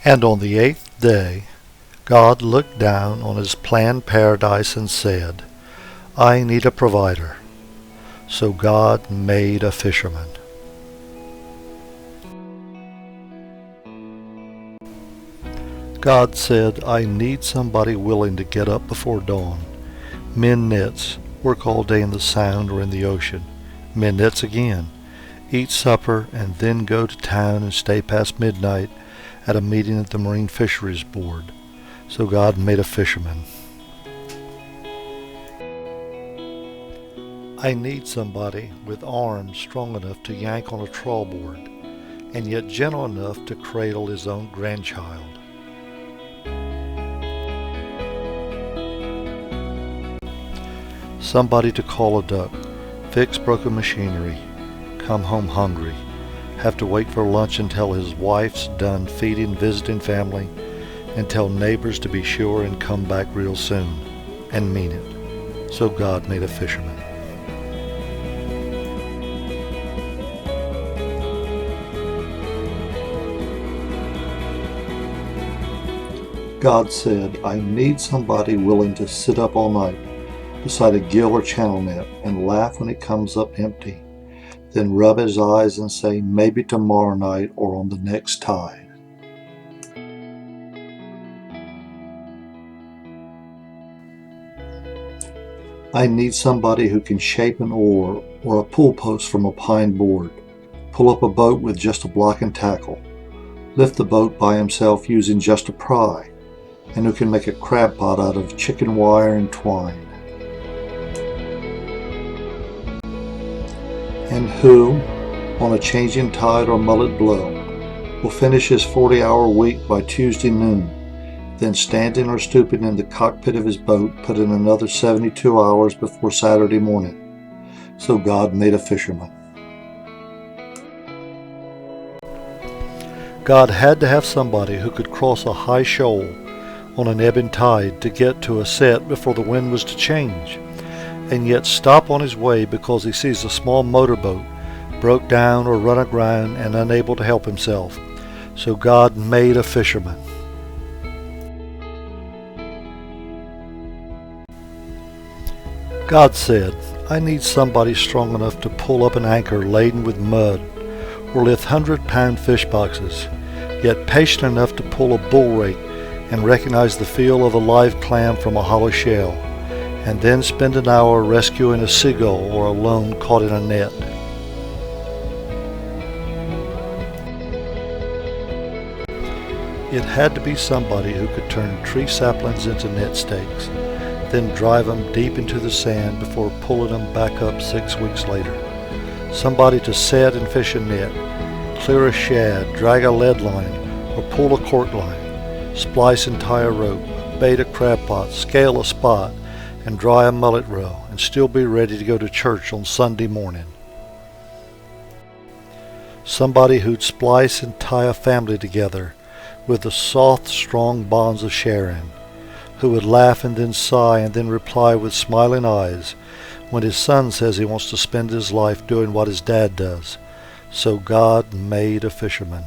And on the 8th day God looked down on his planned paradise and said, I need a provider. So God made a fisherman. God said, I need somebody willing to get up before dawn, mend nets, work all day in the sound or in the ocean, mend nets again, eat supper, and then go to town and stay past midnight at a meeting at the Marine Fisheries Board. So God made a fisherman. I need somebody with arms strong enough to yank on a trawl board, and yet gentle enough to cradle his own grandchild. Somebody to call a duck, fix broken machinery, come home hungry, have to wait for lunch until his wife's done feeding visiting family, and tell neighbors to be sure and come back real soon, and mean it. So God made a fisherman. God said, I need somebody willing to sit up all night beside a gill or channel net and laugh when it comes up empty, then rub his eyes and say, maybe tomorrow night or on the next tide. I need somebody who can shape an oar or a pull post from a pine board, pull up a boat with just a block and tackle, lift the boat by himself using just a pry, and who can make a crab pot out of chicken wire and twine. And who, on a changing tide or mullet blow, will finish his 40-hour week by Tuesday noon, then standing or stooping in the cockpit of his boat put in another 72 hours before Saturday morning. So God made a fisherman. God had to have somebody who could cross a high shoal on an ebbing tide to get to a set before the wind was to change, and yet stop on his way because he sees a small motorboat broke down or run aground and unable to help himself. So God made a fisherman. God said, I need somebody strong enough to pull up an anchor laden with mud or lift 100-pound fish boxes, yet patient enough to pull a bull rake and recognize the feel of a live clam from a hollow shell, and then spend an hour rescuing a seagull or a loon caught in a net. It had to be somebody who could turn tree saplings into net stakes, then drive them deep into the sand before pulling them back up 6 weeks later. Somebody to set and fish a net, clear a shad, drag a lead line, or pull a cork line, splice and tie a rope, bait a crab pot, scale a spot, and dry a mullet row, and still be ready to go to church on Sunday morning. Somebody who'd splice and tie a family together with the soft, strong bonds of sharing, who would laugh and then sigh and then reply with smiling eyes when his son says he wants to spend his life doing what his dad does. So God made a fisherman.